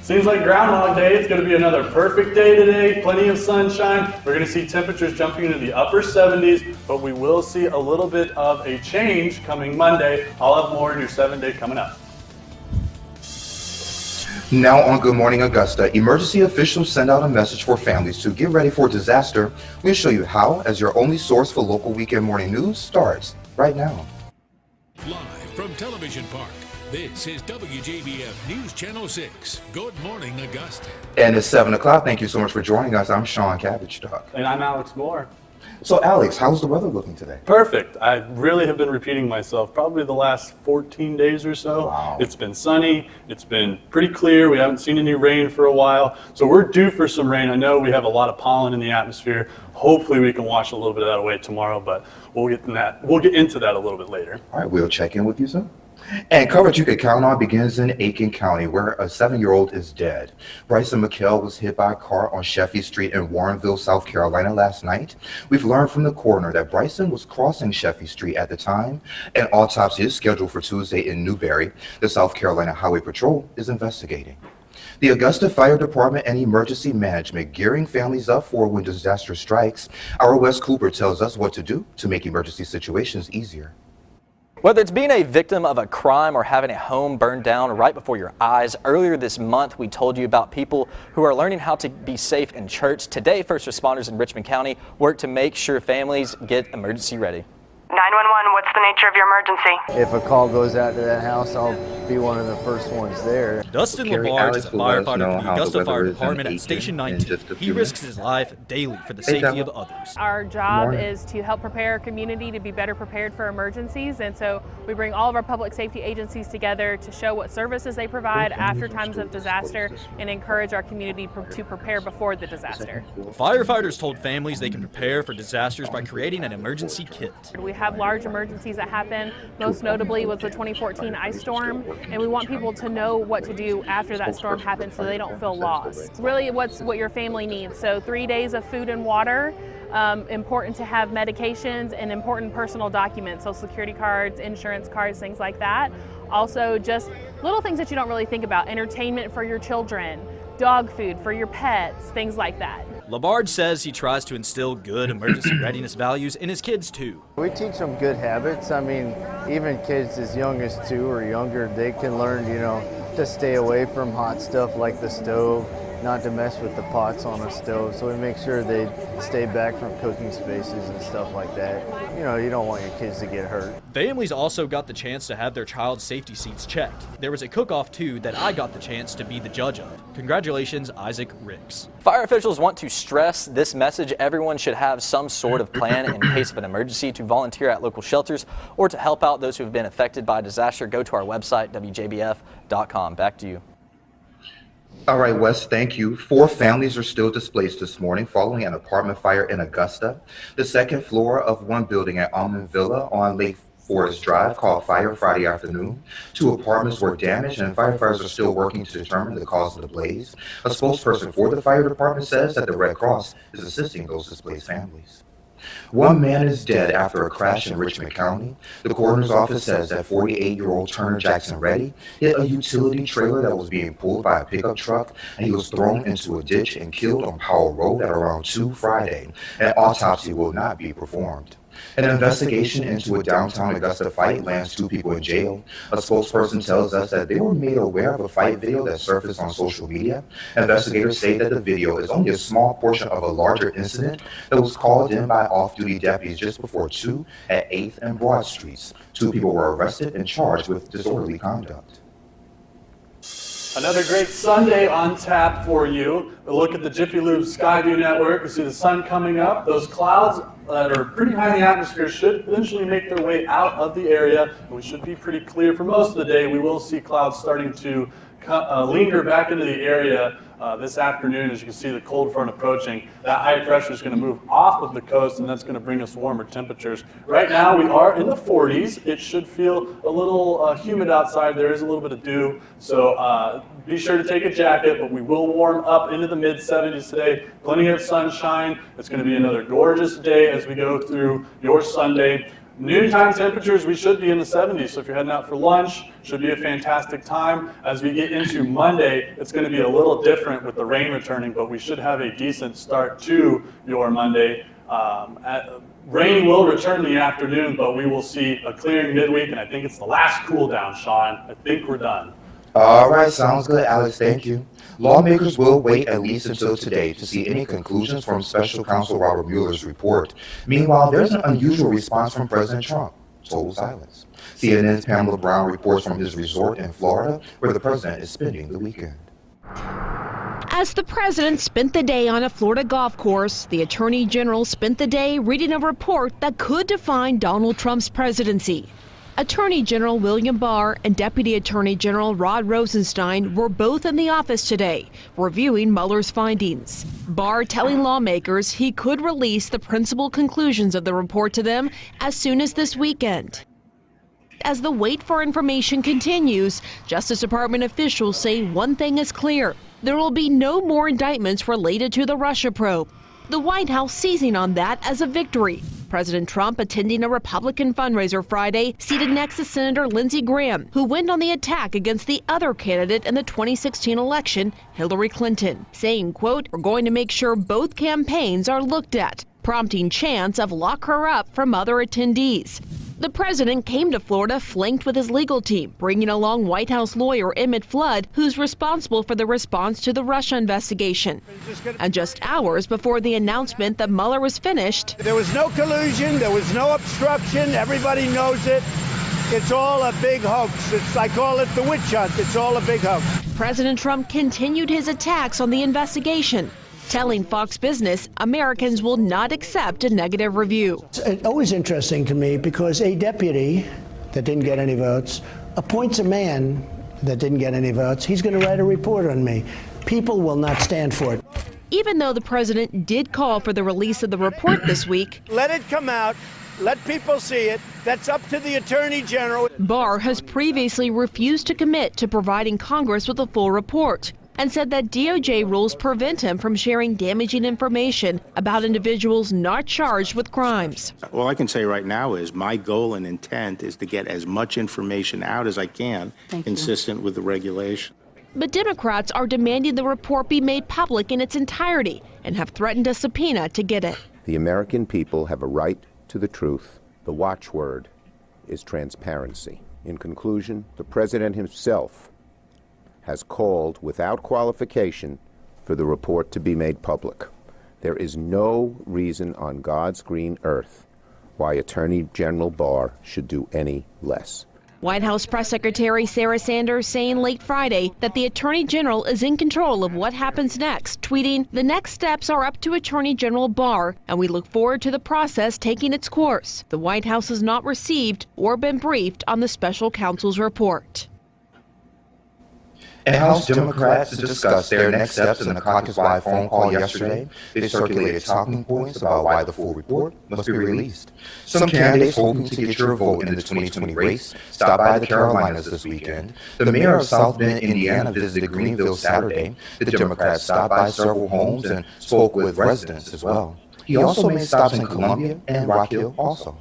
Seems like Groundhog Day. It's going to be another perfect day today. Plenty of sunshine. We're going to see temperatures jumping into the upper 70s, but we will see a little bit of a change coming Monday. I'll have more in your 7-day coming up. Now on Good Morning Augusta, emergency officials send out a message for families to get ready for disaster. We'll show you how, as your only source for local weekend morning news starts right now. Live from Television Park, this is WJBF News Channel 6. Good Morning Augusta. And it's 7 o'clock. Thank you so much for joining us. I'm Shawn, Cabbagestalk. And I'm Alex Moore. So Alex, how's the weather looking today? Perfect. I really have been repeating myself probably the last 14 days or so. Wow. It's been sunny. It's been pretty clear. We haven't seen any rain for a while. So we're due for some rain. I know we have a lot of pollen in the atmosphere. Hopefully we can wash a little bit of that away tomorrow, but we'll get into that a little bit later. All right, we'll check in with you soon. And coverage you can count on begins in Aiken County, where a 7-year-old is dead. Bryson McHale was hit by a car on Sheffey Street in Warrenville, South Carolina last night. We've learned from the coroner that Bryson was crossing Sheffey Street at the time. An autopsy is scheduled for Tuesday in Newberry. The South Carolina Highway Patrol is investigating. The Augusta Fire Department and Emergency Management gearing families up for when disaster strikes. Our Wes Cooper tells us what to do to make emergency situations easier. Whether it's being a victim of a crime or having a home burned down right before your eyes, earlier this month we told you about people who are learning how to be safe in church. Today, first responders in Richmond County work to make sure families get emergency ready. 911, what's the nature of your emergency? If a call goes out to that house, I'll be one of the first ones there. Dustin Labarge is a firefighter for the Augusta Fire Department at Station 19. He risks his life daily for the safety of others. Our job is to help prepare our community to be better prepared for emergencies, and so we bring all of our public safety agencies together to show what services they provide after times of disaster and encourage our community to prepare before the disaster. Firefighters told families they can prepare for disasters by creating an emergency kit. We have large emergencies that happen, most notably was the 2014 ice storm, and we want people to know what to do after that storm happens so they don't feel lost. Really what your family needs. So 3 days of food and water, important to have medications and important personal documents, Social Security cards, insurance cards, things like that. Also just little things that you don't really think about, entertainment for your children, dog food for your pets, things like that. Labarge says he tries to instill good emergency readiness values in his kids too. We teach them good habits. I mean, even kids as young as 2 or younger, they can learn, to stay away from hot stuff like the stove, not to mess with the pots on the stove. So we make sure they stay back from cooking spaces and stuff like that. You don't want your kids to get hurt. Families also got the chance to have their child's safety seats checked. There was a cook-off too that I got the chance to be the judge of. Congratulations, Isaac Ricks. Fire officials want to stress this message. Everyone should have some sort of plan in case of an emergency to volunteer at local shelters or to help out those who have been affected by a disaster. Go to our website, WJBF.com. Back to you. All right, Wes, thank you. 4 families are still displaced this morning following an apartment fire in Augusta. The second floor of one building at Almond Villa on Lake Forest Drive caught fire Friday afternoon. 2 apartments were damaged, and firefighters are still working to determine the cause of the blaze. A spokesperson for the fire department says that the Red Cross is assisting those displaced families. 1 man is dead after a crash in Richmond County. The coroner's office says that 48-year-old Turner Jackson Reddy hit a utility trailer that was being pulled by a pickup truck, and he was thrown into a ditch and killed on Powell Road at around 2 Friday. An autopsy will not be performed. An investigation into a downtown Augusta fight lands 2 people in jail. A spokesperson tells us that they were made aware of a fight video that surfaced on social media. Investigators say that the video is only a small portion of a larger incident that was called in by off-duty deputies just before 2 at 8th and Broad Streets. 2 people were arrested and charged with disorderly conduct. Another great Sunday on tap for you. A look at the Jiffy Lube Skyview network. We see the sun coming up. Those clouds that are pretty high in the atmosphere should eventually make their way out of the area. And we should be pretty clear for most of the day. We will see clouds starting to linger back into the area this afternoon. As you can see the cold front approaching. That high pressure is going to move off of the coast, and that's going to bring us warmer temperatures. Right now we are in the 40s. It should feel a little humid outside. There is a little bit of dew, so be sure to take a jacket, but we will warm up into the mid-70s today. Plenty of sunshine. It's going to be another gorgeous day as we go through your Sunday. Noontime temperatures, we should be in the 70s, so if you're heading out for lunch, should be a fantastic time. As we get into Monday, it's going to be a little different with the rain returning, but we should have a decent start to your Monday. Rain will return in the afternoon, but we will see a clearing midweek, and I think it's the last cool down, Shawn. I think we're done. All right, sounds good, Alex. Thank you. Lawmakers will wait at least until today to see any conclusions from Special Counsel Robert Mueller's report. Meanwhile, there's an unusual response from President Trump. Total silence. CNN's Pamela Brown reports from his resort in Florida, where the president is spending the weekend. As the president spent the day on a Florida golf course, the attorney general spent the day reading a report that could define Donald Trump's presidency. Attorney General William Barr and Deputy Attorney General Rod Rosenstein were both in the office today, reviewing Mueller's findings. Barr telling lawmakers he could release the principal conclusions of the report to them as soon as this weekend. As the wait for information continues, Justice Department officials say one thing is clear: there will be no more indictments related to the Russia probe. The White House seizing on that as a victory. President Trump attending a Republican fundraiser Friday, seated next to Senator Lindsey Graham, who went on the attack against the other candidate in the 2016 election, Hillary Clinton, saying, quote, "We're going to make sure both campaigns are looked at," prompting chants of "lock her up" from other attendees. The president came to Florida flanked with his legal team, bringing along White House lawyer Emmett Flood, who's responsible for the response to the Russia investigation. And just hours before the announcement that Mueller was finished, there was no collusion, there was no obstruction, everybody knows it. It's all a big hoax. I call it the witch hunt. It's all a big hoax. President Trump continued his attacks on the investigation, telling Fox Business Americans will not accept a negative review. It's always interesting to me because a deputy that didn't get any votes appoints a man that didn't get any votes. He's going to write a report on me. People will not stand for it. Even though the president did call for the release of the report this week, let it come out. Let people see it. That's up to the Attorney General. Barr has previously refused to commit to providing Congress with a full report, and said that DOJ rules prevent him from sharing damaging information about individuals not charged with crimes. All I can say right now is my goal and intent is to get as much information out as I can, consistent with the regulation. But Democrats are demanding the report be made public in its entirety and have threatened a subpoena to get it. The American people have a right to the truth. The watchword is transparency. In conclusion, the president himself has called without qualification for the report to be made public. There is no reason on God's green earth why Attorney General Barr should do any less. White House Press Secretary Sarah Sanders saying late Friday that the Attorney General is in control of what happens next, tweeting, "The next steps are up to Attorney General Barr, and we look forward to the process taking its course." The White House has not received or been briefed on the special counsel's report. And House Democrats discussed their next steps in the caucus-wide phone call yesterday. They circulated talking points about why the full report must be released. Some candidates hoping to get your vote in the 2020 race stopped by the Carolinas this weekend. The mayor of South Bend, Indiana, visited Greenville Saturday. The Democrats stopped by several homes and spoke with residents as well. He also made stops in Columbia and Rock Hill also.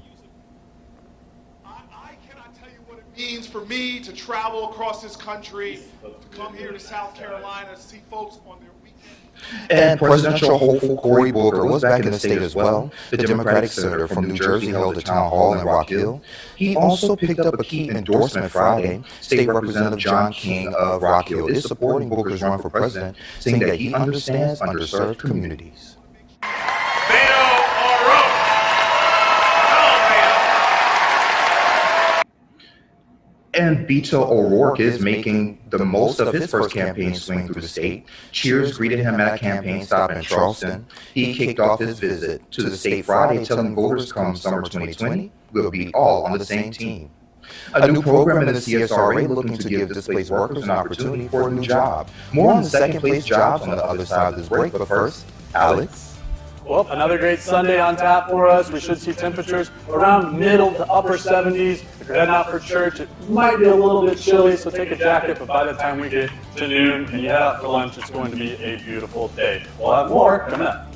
Means for me to travel across this country, to come here to South Carolina, to see folks on their weekend. And presidential hopeful Cory Booker was back in the state as well. The Democratic senator from New Jersey held a town hall in Rock Hill. He also picked up a key endorsement Friday. State Representative John King of Rock Hill is supporting Booker's run for president, saying that he understands underserved communities. And Beto O'Rourke is making the most of his first campaign swing through the state. Cheers greeted him at a campaign stop in Charleston. He kicked off his visit to the state Friday, telling voters come summer 2020, we'll be all on the same team. A new program in the CSRA looking to give displaced workers an opportunity for a new job. More on the second place jobs on the other side of this break, but first, Alex. Well, another great Sunday on tap for us. We should see temperatures around middle to upper 70s. If you're heading out for church, it might be a little bit chilly, so take a jacket, but by the time we get to noon and you head out for lunch, it's going to be a beautiful day. We'll have more coming up.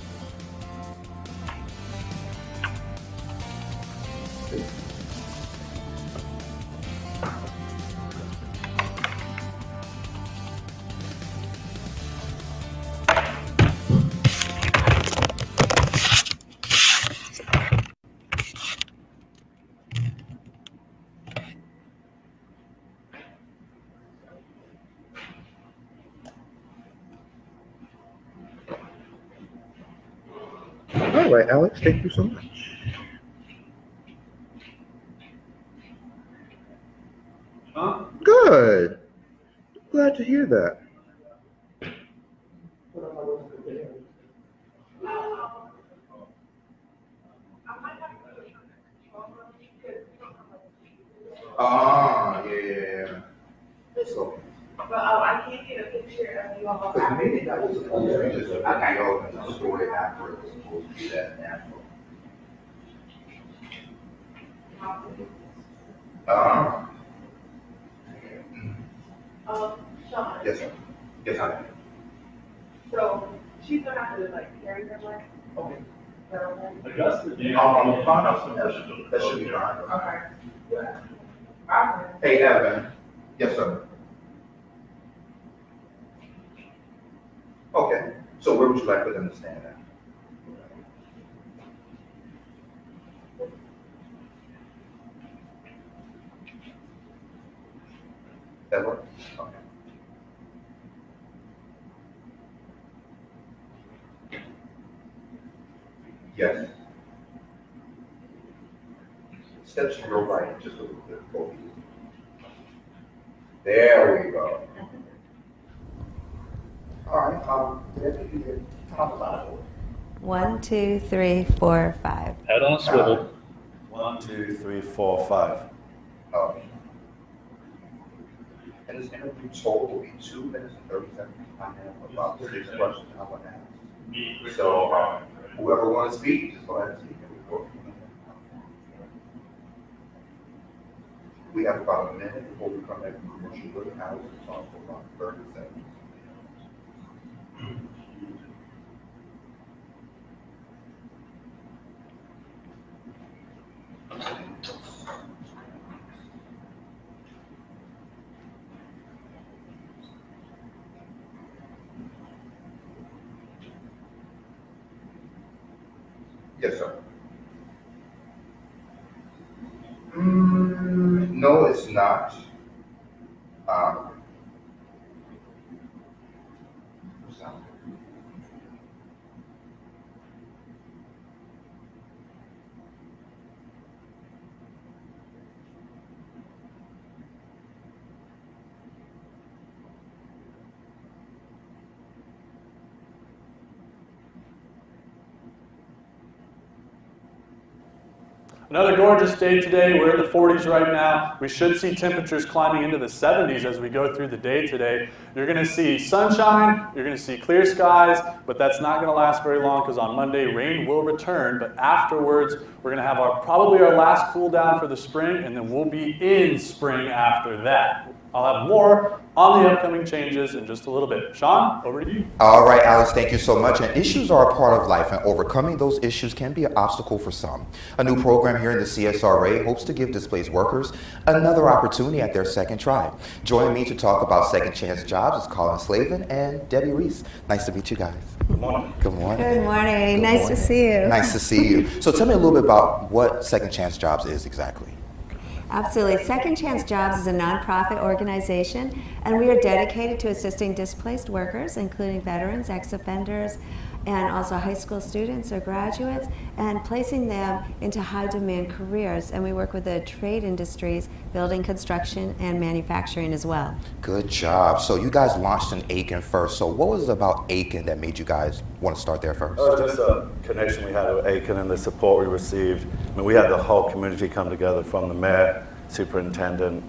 All right, Alex, thank you so much. Good. Glad to hear that. Yeah. So, I can't get a picture of you all. maybe that was supposed to be just a video and a story after it was supposed to be that natural. Shawn. Yes, sir. Yes, sir. So she's gonna have to carry her leg. Okay. Augusta, That should be fine. Okay. Hey, Evan. Yes, sir. Okay. So where would you like for them to stand at? That works? Okay. Yes. Step to your right, just a little bit forward. There we go. All right, top line. 1, 2, 3, 4, 5. Head on a swivel. 1, 2, 3, 4, 5. Okay. And this interview total will be 2 minutes and 30 seconds. I have about 6 questions I want to ask. So whoever wants to speak, just go ahead and speak. We have about a minute before we come back from commercial break. I will talk for about 30 seconds. Yes, sir. No, it's not. Another gorgeous day today. We're in the 40s right now. We should see temperatures climbing into the 70s as we go through the day today. You're going to see sunshine, you're going to see clear skies, but that's not going to last very long because on Monday rain will return. But afterwards, we're going to have probably our last cool down for the spring, and then we'll be in spring after that. I'll have more on the upcoming changes in just a little bit. Shawn, over to you. All right, Alice, thank you so much. And issues are a part of life, and overcoming those issues can be an obstacle for some. A new program here in the CSRA hopes to give displaced workers another opportunity at their second try. Joining me to talk about second chance jobs is Colin Slavin and Debbie Reese. Nice to meet you guys. Good morning. Good morning. Good morning. Nice to see you. Nice to see you. So tell me a little bit about what Second Chance Jobs is exactly. Absolutely. Second Chance Jobs is a nonprofit organization, and we are dedicated to assisting displaced workers, including veterans, ex-offenders, and also high school students or graduates, and placing them into high-demand careers. And we work with the trade industries, building, construction, and manufacturing as well. Good job. So you guys launched in Aiken first. So what was it about Aiken that made you guys want to start there first? Just a connection we had with Aiken and the support we received. I mean, we had the whole community come together, from the mayor, superintendent,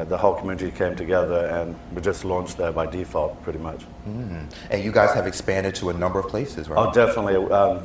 the whole community came together, and we just launched there by default, pretty much. And you guys have expanded to a number of places, right? Oh, definitely,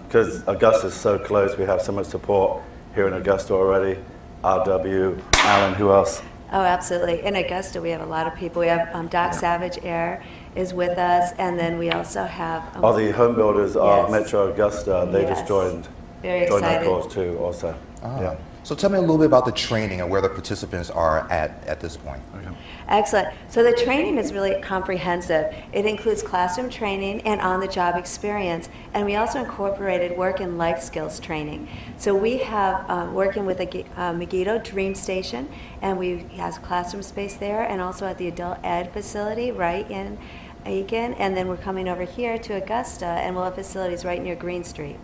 because Augusta's so close. We have so much support here in Augusta already. RW, Alan, who else? Oh, absolutely. In Augusta, we have a lot of people. We have Doc Savage Air is with us, and then we also have... the home builders of Yes. Metro Augusta, they Yes. just joined Very that excited. cause too, also. Yeah. So tell me a little bit about the training and where the participants are at this point. Okay. Excellent. So the training is really comprehensive. It includes classroom training and on-the-job experience, and we also incorporated work and life skills training. So we have working with the Megiddo Dream Station, and we have classroom space there, and also at the adult ed facility right in Aiken, and then we're coming over here to Augusta, and we'll have facilities right near Green Street.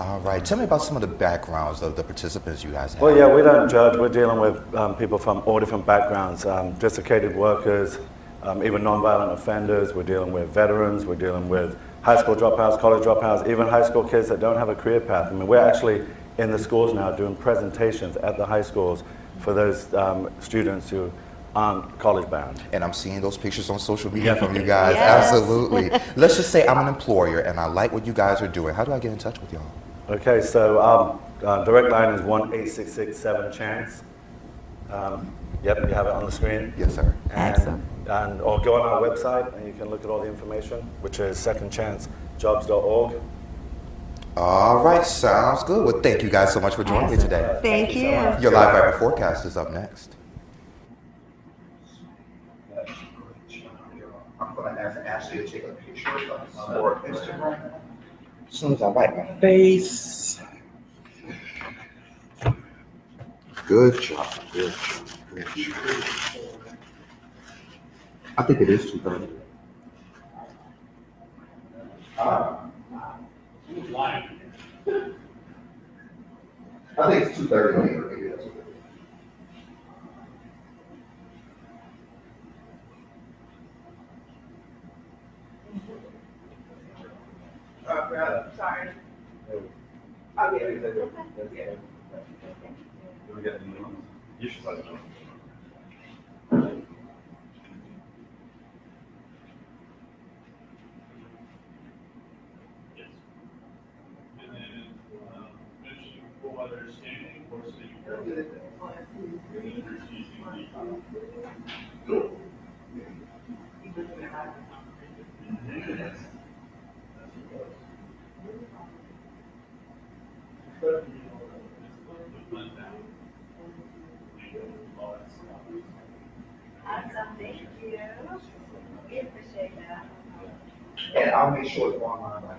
All right. Tell me about some of the backgrounds of the participants you guys have. Well, yeah, we don't judge. We're dealing with people from all different backgrounds, desiccated workers, even nonviolent offenders. We're dealing with veterans. We're dealing with high school dropouts, college dropouts, even high school kids that don't have a career path. I mean, we're actually in the schools now doing presentations at the high schools for those students who aren't college bound. And I'm seeing those pictures on social media from you guys. Yes. Absolutely. Let's just say I'm an employer and I like what you guys are doing. How do I get in touch with y'all? Okay, so our direct line is 1-866-7-CHANCE. Yep, you have it on the screen. Yes, sir. Excellent. Or go on our website and you can look at all the information, which is secondchancejobs.org. All right, sounds good. Well, thank you guys so much for joining me today. Thank you. Your Live Viper forecast is up next. I'm going to ask Ashley to take a picture for Instagram. As soon as I wipe my face. Good job. Good job. Good job. I think it is 2:30. I think it's 2:30 later. Maybe that's what it is. Sorry. Oh, yeah. You should let it know. Thank you. We appreciate that. And I'll make sure it's online.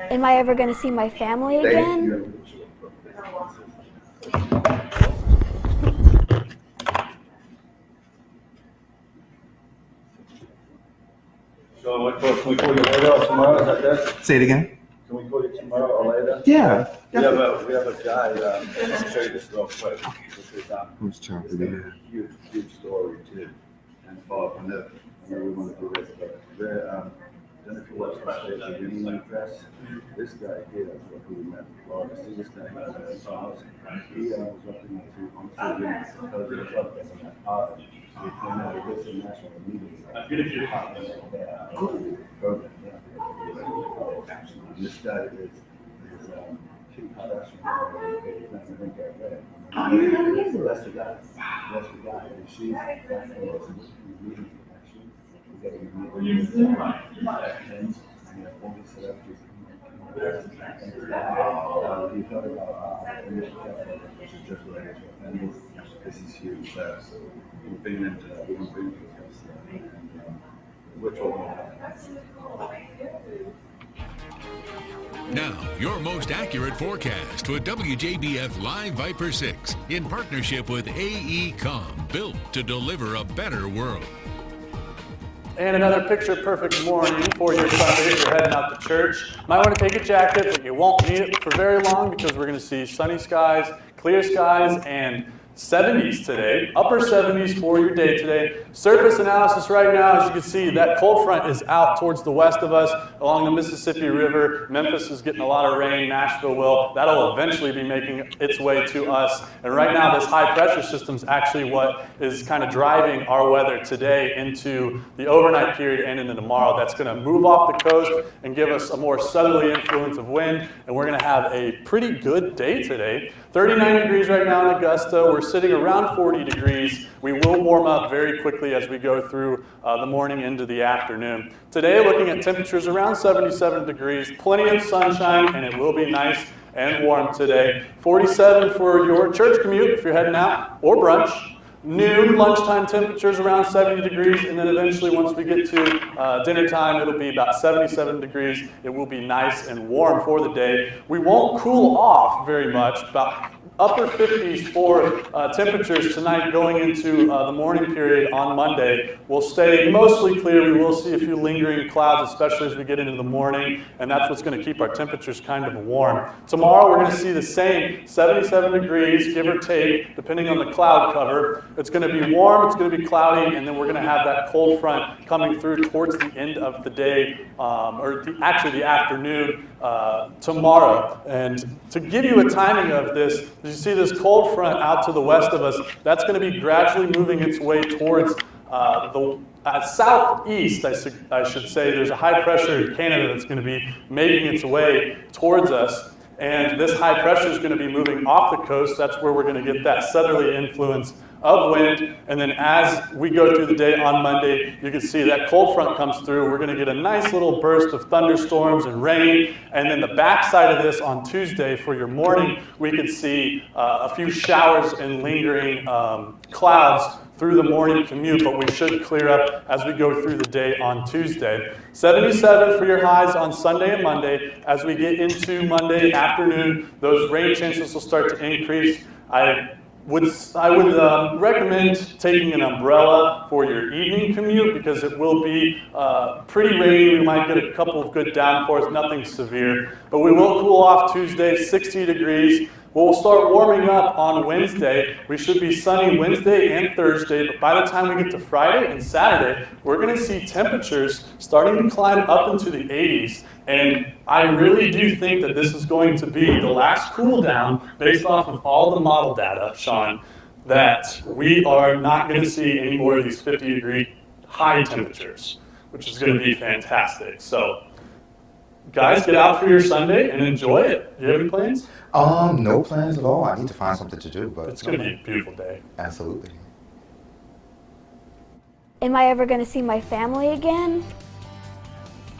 Am I ever going to see my family again? So can we call you later or tomorrow? Is that good? Say it again. Can we call you tomorrow or later? Yeah. We have a guy. I'll show you this real quick. Who's Charlie? It's a huge story too. And follow up on that. I know we want to do this, but then if you watch the stage of Union Press, this guy here is who we met in Florida. See this guy here in his house. He was looking into club as an author. He came out of this international meeting. This guy is Kim Kardashian. That's the guy. That's the guy. And she's meeting connection. We got to meet all these celebrities. He thought about which is just related to families. This is huge. We've been into that. We don't bring it to us. Which one? Now, your most accurate forecast with WJBF Live Viper 6 in partnership with AECOM, built to deliver a better world. And another picture-perfect morning for your Sunday if you're heading out to church. Might want to take a jacket, but you won't need it for very long because we're going to see sunny skies, clear skies, and 70s today, upper 70s for your day today. Surface analysis right now, as you can see, that cold front is out towards the west of us along the Mississippi River. Memphis is getting a lot of rain, Nashville will. That'll eventually be making its way to us. And right now, this high pressure system is actually what is kind of driving our weather today into the overnight period and into tomorrow. That's going to move off the coast and give us a more southerly influence of wind. And we're going to have a pretty good day today. 39 degrees right now in Augusta. We're sitting around 40 degrees. We will warm up very quickly as we go through the morning into the afternoon. Today, looking at temperatures around 77 degrees, plenty of sunshine, and it will be nice and warm today. 47 for your church commute if you're heading out, or brunch. Noon, lunchtime temperatures around 70 degrees, and then eventually once we get to dinner time, it'll be about 77 degrees. It will be nice and warm for the day. We won't cool off very much, about upper 50s for temperatures tonight going into the morning period on Monday. We'll stay mostly clear. We will see a few lingering clouds, especially as we get into the morning, and that's what's going to keep our temperatures kind of warm. Tomorrow we're going to see the same 77 degrees, give or take, depending on the cloud cover. It's going to be warm, it's going to be cloudy, and then we're going to have that cold front coming through towards the end of the day, actually the afternoon tomorrow. And to give you a timing of this, you see this cold front out to the west of us, that's going to be gradually moving its way towards the southeast, I should say. There's a high pressure in Canada that's going to be making its way towards us. And this high pressure is going to be moving off the coast. That's where we're going to get that southerly influence of wind. And then as we go through the day on Monday, you can see that cold front comes through. We're going to get a nice little burst of thunderstorms and rain. And then the backside of this on Tuesday for your morning, we could see a few showers and lingering clouds through the morning commute, but we should clear up as we go through the day on Tuesday. 77 for your highs on Sunday and Monday. As we get into Monday afternoon, those rain chances will start to increase. I would recommend taking an umbrella for your evening commute because it will be pretty rainy. We might get a couple of good downpours, nothing severe. But we will cool off Tuesday, 60 degrees. We'll start warming up on Wednesday. We should be sunny Wednesday and Thursday, but by the time we get to Friday and Saturday, we're going to see temperatures starting to climb up into the 80s. And I really do think that this is going to be the last cool down based off of all the model data, Shawn, that we are not going to see any more of these 50-degree high temperatures, which is going to be fantastic. So, guys, get out for your Sunday and enjoy it. Do you have any plans? No plans at all. I need to find something to do, but it's going to be a beautiful day. Absolutely. Am I ever going to see my family again?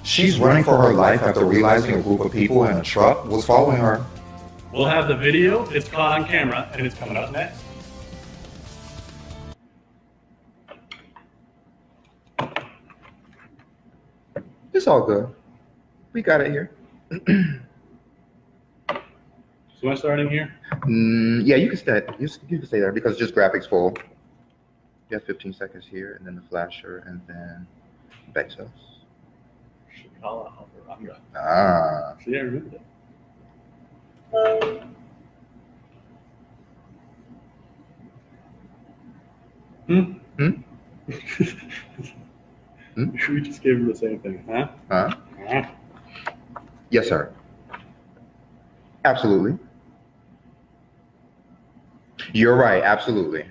She's running for her life after realizing a group of people in a truck was following her. We'll have the video. It's caught on camera, and it's coming up next. It's all good. We got it here. So am I starting here? Yeah, you can stay. You can stay there because it's just graphics full. You have 15 seconds here, and then the flasher, and then back to us. Ah. See, I remembered it. We just gave him the same thing, huh? Huh? Yes, sir. Absolutely. You're right, absolutely.